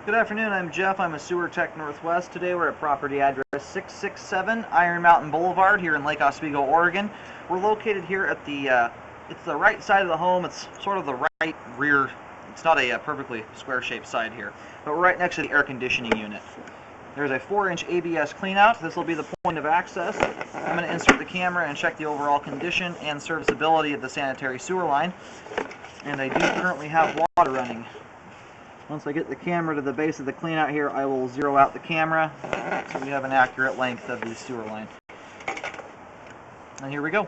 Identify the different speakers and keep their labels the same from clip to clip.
Speaker 1: Good afternoon, I'm Jeff. I'm a Sewer Tech Northwest. Today we're at property address 667 Iron Mountain Boulevard here in Lake Oswego, Oregon. We're located here at it's the right side of the home. It's sort of the right rear. It's not a perfectly square-shaped side here, but we're right next to the air conditioning unit. There's a 4-inch ABS cleanout. This will be the point of access. I'm going to insert the camera and check the overall condition and serviceability of the sanitary sewer line. And I do currently have water running. Once I get the camera to the base of the cleanout here, I will zero out the camera so we have an accurate length of the sewer line. And here we go.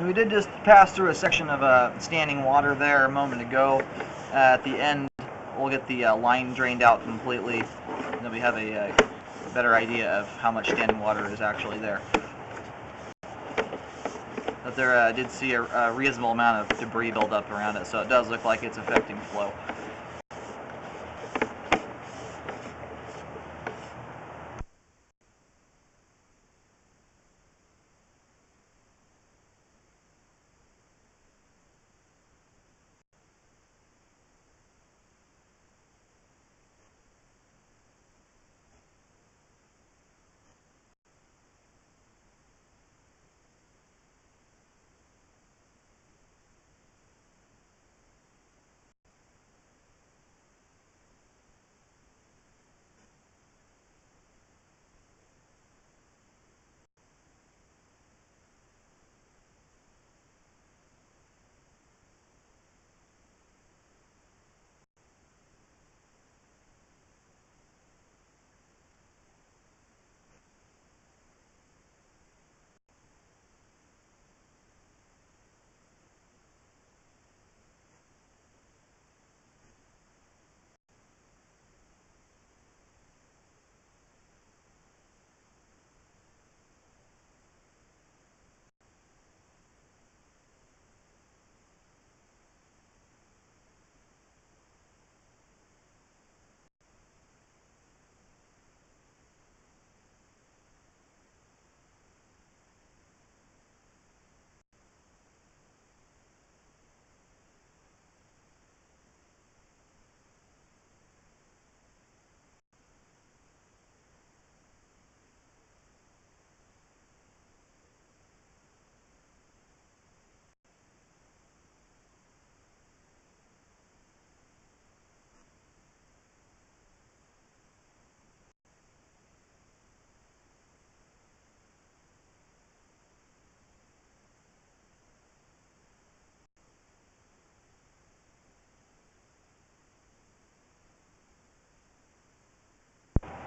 Speaker 1: We did just pass through a section of standing water there a moment ago. At the end, we'll get the line drained out completely, and then we have a better idea of how much standing water is actually there. But there, I did see a reasonable amount of debris build up around it, so it does look like it's affecting flow.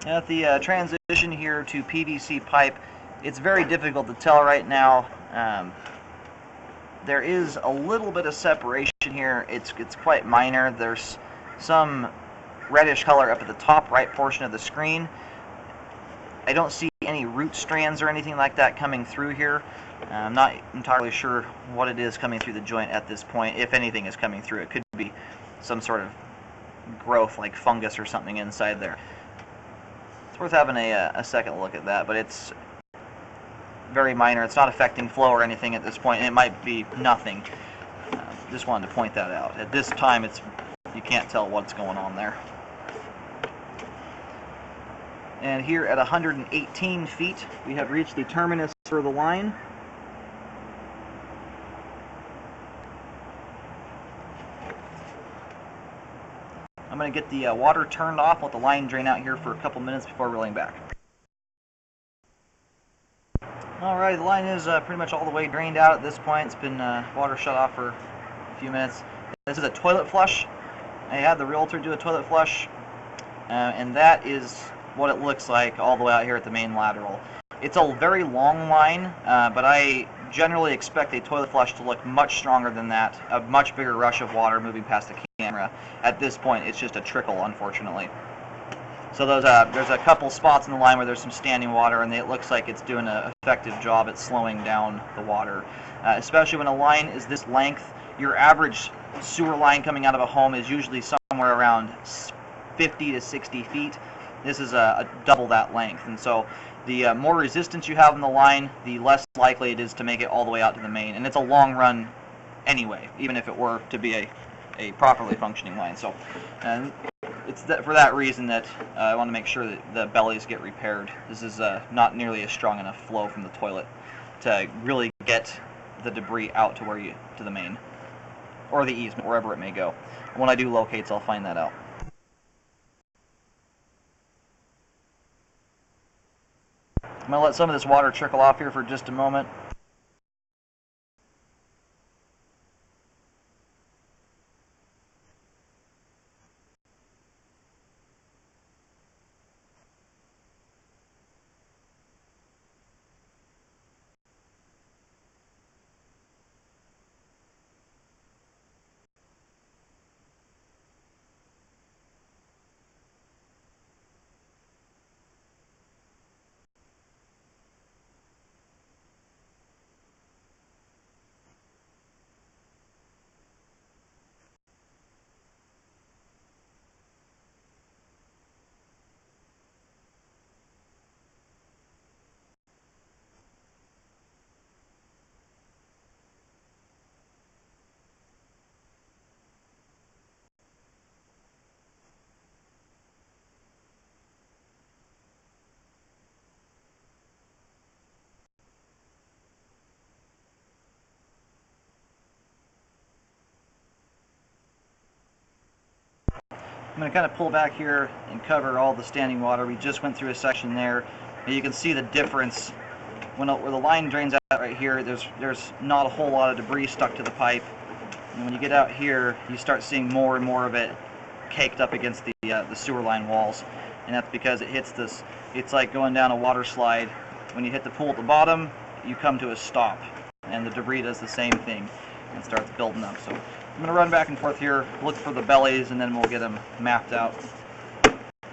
Speaker 1: At the transition here to PVC pipe, it's very difficult to tell right now. There is a little bit of separation here. It's quite minor. There's some reddish color up at the top right portion of the screen. I don't see any root strands or anything like that coming through here. I'm not entirely sure what it is coming through the joint at this point. If anything is coming through, it could be some sort of growth like fungus or something inside there. It's worth having a second look at that, but it's very minor. It's not affecting flow or anything at this point, and it might be nothing. Just wanted to point that out. At this time, you can't tell what's going on there. And here at 118 feet, we have reached the terminus for the line. I'm going to get the water turned off, let the line drain out here for a couple minutes before reeling back. Alright, the line is pretty much all the way drained out at this point. It's been water shut off for a few minutes. This is a toilet flush. I had the realtor do a toilet flush, and that is what it looks like all the way out here at the main lateral. It's a very long line, but I generally expect a toilet flush to look much stronger than that, a much bigger rush of water moving past the camera. At this point, it's just a trickle, unfortunately. So there's a couple spots in the line where there's some standing water, and it looks like it's doing an effective job at slowing down the water. Especially when a line is this length, your average sewer line coming out of a home is usually somewhere around 50 to 60 feet. This is a double that length, and so the more resistance you have in the line, the less likely it is to make it all the way out to the main. And it's a long run anyway, even if it were to be a properly functioning line. So it's for that reason that I want to make sure that the bellies get repaired. This is not nearly a strong enough flow from the toilet to really get the debris out to the main or the easement, wherever it may go. When I do locates, I'll find that out. I'm going to let some of this water trickle off here for just a moment. I'm going to kind of pull back here and cover all the standing water. We just went through a section there, and you can see the difference. Where the line drains out right here, there's not a whole lot of debris stuck to the pipe. And when you get out here, you start seeing more and more of it caked up against the sewer line walls. And that's because it hits this, it's like going down a water slide. When you hit the pool at the bottom, you come to a stop. And the debris does the same thing and starts building up. So I'm going to run back and forth here, look for the bellies, and then we'll get them mapped out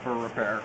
Speaker 1: for repair.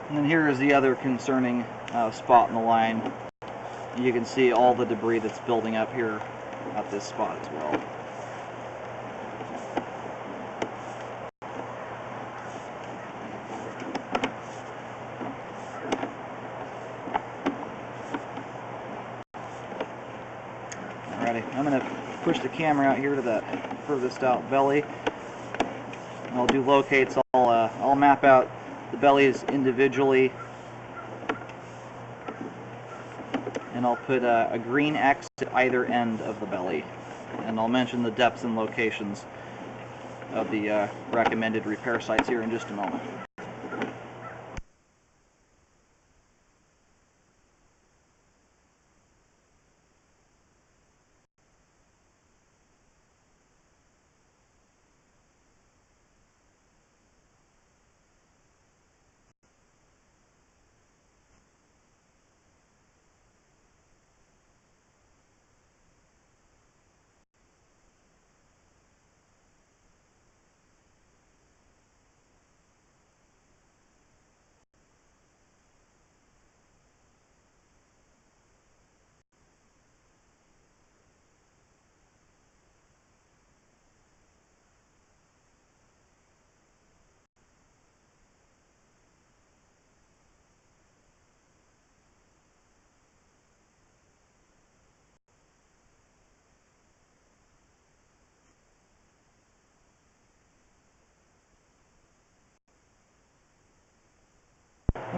Speaker 1: And then here is the other concerning spot in the line. You can see all the debris that's building up here at this spot as well. Alrighty, I'm going to push the camera out here to that furthest out belly. I'll do locates. I'll map out the bellies individually, and I'll put a green X at either end of the belly, and I'll mention the depths and locations of the recommended repair sites here in just a moment.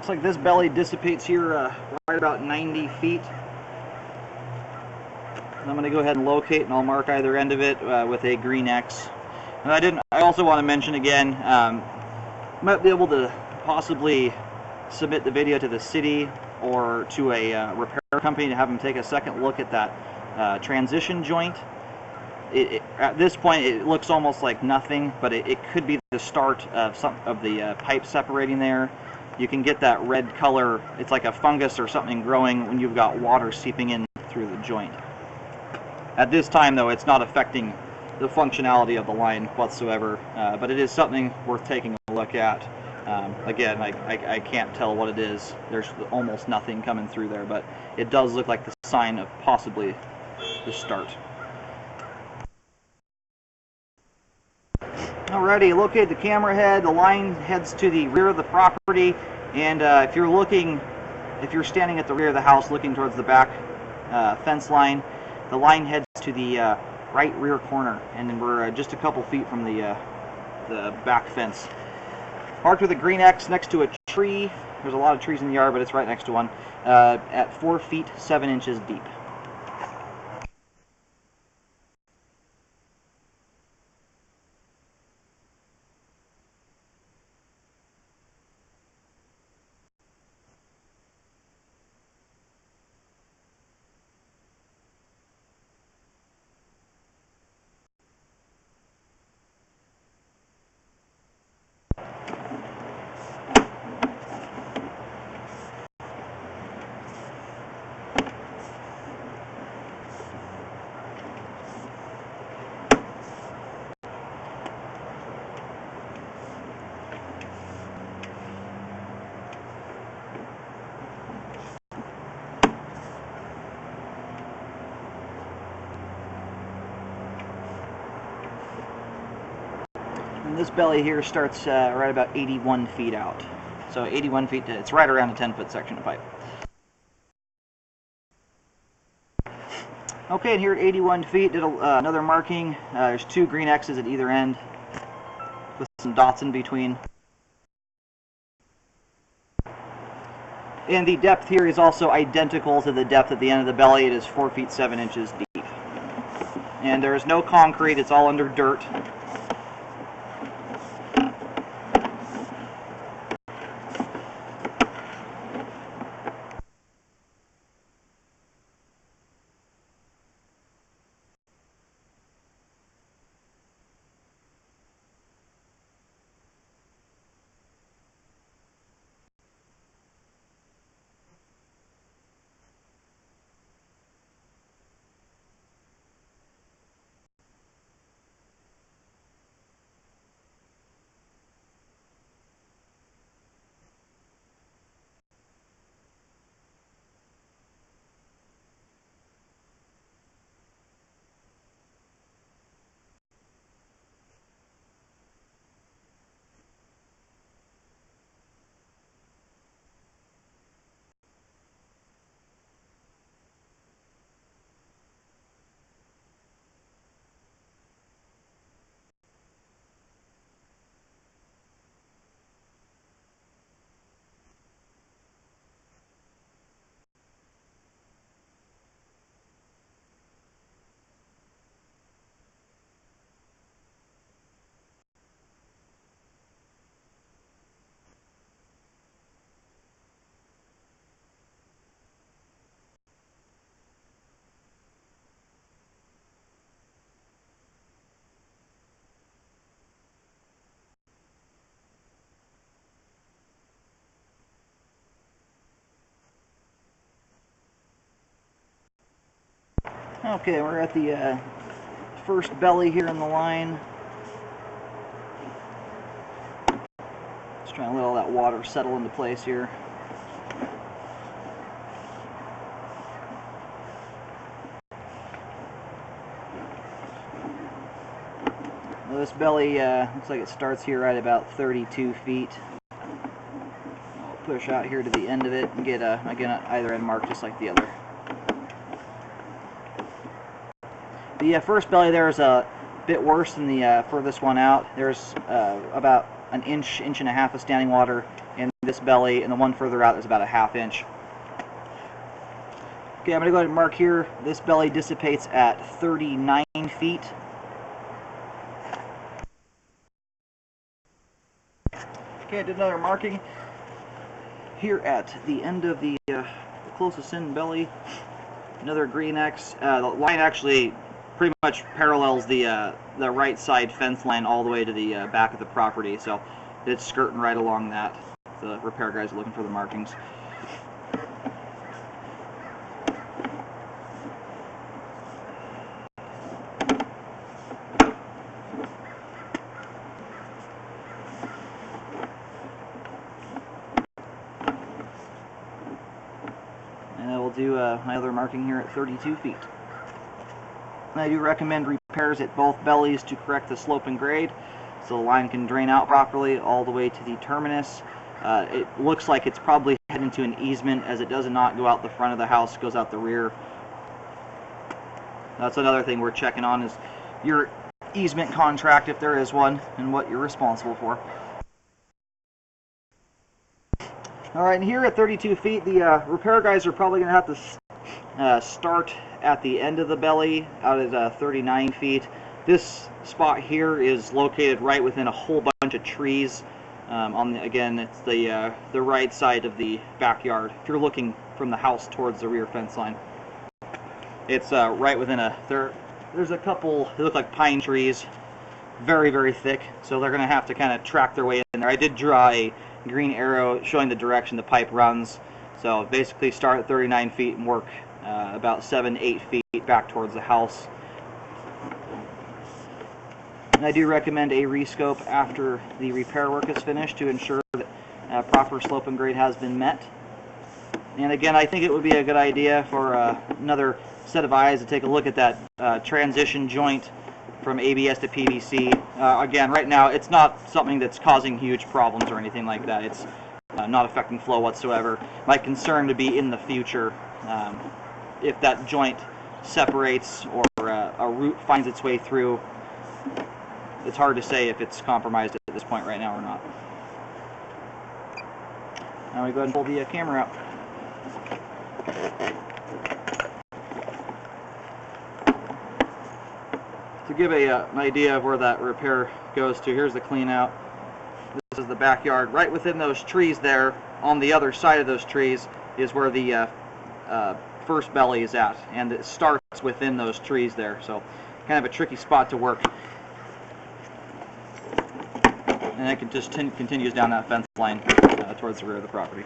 Speaker 1: Looks like this belly dissipates here right about 90 feet. And I'm going to go ahead and locate, and I'll mark either end of it with a green X. And I also want to mention again, might be able to possibly submit the video to the city or to a repair company to have them take a second look at that transition joint. At this point, it looks almost like nothing, but it could be the start of some of the pipe separating there. You can get that red color. It's like a fungus or something growing when you've got water seeping in through the joint. At this time, though, it's not affecting the functionality of the line whatsoever, but it is something worth taking a look at. Again, I can't tell what it is. There's almost nothing coming through there, but it does look like the sign of possibly the start. Alrighty, locate the camera head. The line heads to the rear of the property, and if you're standing at the rear of the house looking towards the back fence line, the line heads to the right rear corner, and then we're just a couple feet from the back fence. Marked with a green X next to a tree. There's a lot of trees in the yard, but it's right next to one, at 4 feet 7 inches deep. And this belly here starts right about 81 feet out. So 81 feet, it's right around a 10-foot section of pipe. Okay, and here at 81 feet, did another marking. There's 2 green X's at either end with some dots in between. And the depth here is also identical to the depth at the end of the belly. It is 4 feet 7 inches deep. And there is no concrete, it's all under dirt. Okay, we're at the first belly here in the line. Just trying to let all that water settle into place here. Well, this belly looks like it starts here right about 32 feet. I'll push out here to the end of it and get again either end marked just like the other. The first belly there is a bit worse than the furthest one out. There's about an inch and a half of standing water, and this belly, and the one further out is about a 1/2 inch. Okay, I'm going to go ahead and mark here. This belly dissipates at 39 feet. Okay, I did another marking here at the end of the closest in belly. Another green X. The line actually pretty much parallels the right side fence line all the way to the back of the property, so it's skirting right along that. The repair guys are looking for the markings. And I will do my other marking here at 32 feet. And I do recommend repairs at both bellies to correct the slope and grade, so the line can drain out properly all the way to the terminus. It looks like it's probably heading to an easement, as it does not go out the front of the house, it goes out the rear. That's another thing we're checking on, is your easement contract, if there is one, and what you're responsible for. Alright, and here at 32 feet, the repair guys are probably going to have to start at the end of the belly, out at 39 feet. This spot here is located right within a whole bunch of trees. Again, it's the right side of the backyard. If you're looking from the house towards the rear fence line, it's right within there's a couple, they look like pine trees, very, very thick, so they're going to have to kind of track their way in there. I did draw a green arrow showing the direction the pipe runs, so basically start at 39 feet and work about 7-8 feet back towards the house. And I do recommend a rescope after the repair work is finished to ensure that proper slope and grade has been met. And again, I think it would be a good idea for another set of eyes to take a look at that transition joint from ABS to PVC. Again, right now it's not something that's causing huge problems or anything like that. It's not affecting flow whatsoever. My concern would be in the future, if that joint separates or a root finds its way through. It's hard to say if it's compromised at this point right now or not. Now we go ahead and pull the camera out. To give an idea of where that repair goes to, here's the clean out. This is the backyard. Right within those trees there, on the other side of those trees, is where the first belly is at, and it starts within those trees there, so kind of a tricky spot to work. And it just continues down that fence line towards the rear of the property.